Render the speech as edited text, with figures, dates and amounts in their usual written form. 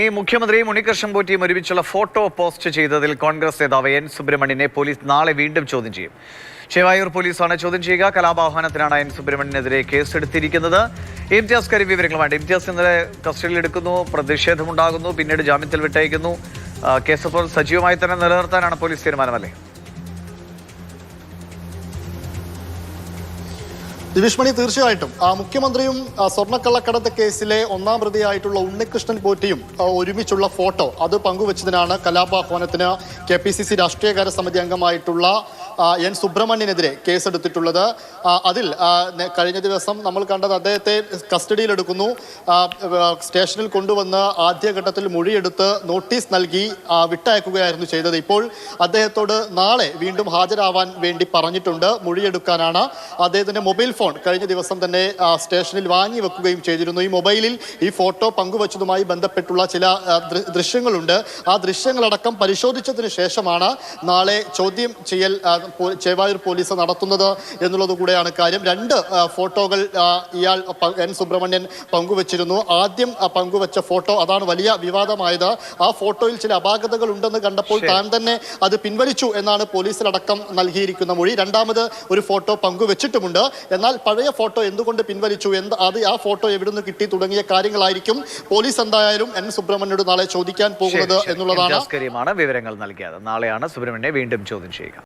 ഈ മുഖ്യമന്ത്രിയും ഉണ്ണികൃഷ്ണൻ പോറ്റിയും ഒരുമിച്ചുള്ള ഫോട്ടോ പോസ്റ്റ് ചെയ്തതിൽ കോൺഗ്രസ് നേതാവ് എൻ സുബ്രഹ്മണ്യനെ പോലീസ് നാളെ വീണ്ടും ചോദ്യം ചെയ്യും. ചേവായൂർ പോലീസാണ് ചോദ്യം ചെയ്യുക. കലാപാഹ്വാനത്തിനാണ് എൻ സുബ്രഹ്മണ്യനെതിരെ കേസെടുത്തിരിക്കുന്നത്. ഇംതിയാസ് കരീം വിവരങ്ങളുമായിട്ട്. ഇംതിയാസ് ഇന്നലെ കസ്റ്റഡിയിലെടുക്കുന്നു, പ്രതിഷേധമുണ്ടാകുന്നു, പിന്നീട് ജാമ്യത്തിൽ വിട്ടയക്കുന്നു. കേസപ്പോൾ സജീവമായി തന്നെ നിലനിർത്താനാണ് പോലീസ് തീരുമാനമല്ലേ? ദിവിഷ്മണി, തീർച്ചയായിട്ടും മുഖ്യമന്ത്രിയും സ്വർണ്ണക്കള്ളക്കടത്ത് കേസിലെ ഒന്നാം പ്രതിയായിട്ടുള്ള ഉണ്ണികൃഷ്ണൻ പോറ്റിയും ഒരുമിച്ചുള്ള ഫോട്ടോ അത് പങ്കുവച്ചതിനാണ് കലാപാഹ്വാനത്തിന് KPCC രാഷ്ട്രീയകാര്യ സമിതി അംഗമായിട്ടുള്ള എൻ സുബ്രഹ്മണ്യനെതിരെ കേസെടുത്തിട്ടുള്ളത്. അതിൽ കഴിഞ്ഞ ദിവസം നമ്മൾ കണ്ടത് അദ്ദേഹത്തെ കസ്റ്റഡിയിലെടുക്കുന്നു, സ്റ്റേഷനിൽ കൊണ്ടുവന്ന് ആദ്യഘട്ടത്തിൽ മൊഴിയെടുത്ത് നോട്ടീസ് നൽകി വിട്ടയക്കുകയായിരുന്നു ചെയ്തത്. ഇപ്പോൾ അദ്ദേഹത്തോട് നാളെ വീണ്ടും ഹാജരാവാൻ വേണ്ടി പറഞ്ഞിട്ടുണ്ട്. മൊഴിയെടുക്കാനാണ്. അദ്ദേഹത്തിന്റെ മൊബൈൽ ഫോൺ കഴിഞ്ഞ ദിവസം തന്നെ സ്റ്റേഷനിൽ വാങ്ങി വെക്കുകയും ചെയ്തിരുന്നു. ഈ മൊബൈലിൽ ഈ ഫോട്ടോ പങ്കുവച്ചതുമായി ബന്ധപ്പെട്ടുള്ള ചില ദൃശ്യങ്ങളുണ്ട്. ആ ദൃശ്യങ്ങളടക്കം പരിശോധിച്ചതിന് ശേഷമാണ് നാളെ ചോദ്യം ചെയ്യൽ ചേവായൂർ പോലീസ് നടത്തുന്നത് എന്നുള്ളത് കൂടെയാണ് കാര്യം. രണ്ട് ഫോട്ടോകൾ ഇയാൾ എൻ സുബ്രഹ്മണ്യൻ പങ്കുവച്ചിരുന്നു. ആദ്യം പങ്കുവച്ച ഫോട്ടോ അതാണ് വലിയ വിവാദമായത്. ആ ഫോട്ടോയിൽ ചില അപാകതകൾ ഉണ്ടെന്ന് കണ്ടപ്പോൾ താൻ തന്നെ അത് പിൻവലിച്ചു എന്നാണ് പോലീസിലടക്കം നൽകിയിരിക്കുന്ന മൊഴി. രണ്ടാമത് ഒരു ഫോട്ടോ പങ്കുവച്ചിട്ടുമുണ്ട്. എന്നാൽ പഴയ ഫോട്ടോ എന്തുകൊണ്ട് പിൻവലിച്ചു, ആ ഫോട്ടോ എവിടുന്ന് കിട്ടി തുടങ്ങിയ കാര്യങ്ങളായിരിക്കും പോലീസ് എന്തായാലും എൻ സുബ്രഹ്മണ്യനോട് നാളെ ചോദിക്കാൻ പോകുന്നത് എന്നുള്ളതാണ് വിവരങ്ങൾ നൽകിയത്. നാളെയാണ് സുബ്രഹ്മണ്യനെ വീണ്ടും ചോദ്യം ചെയ്യുക.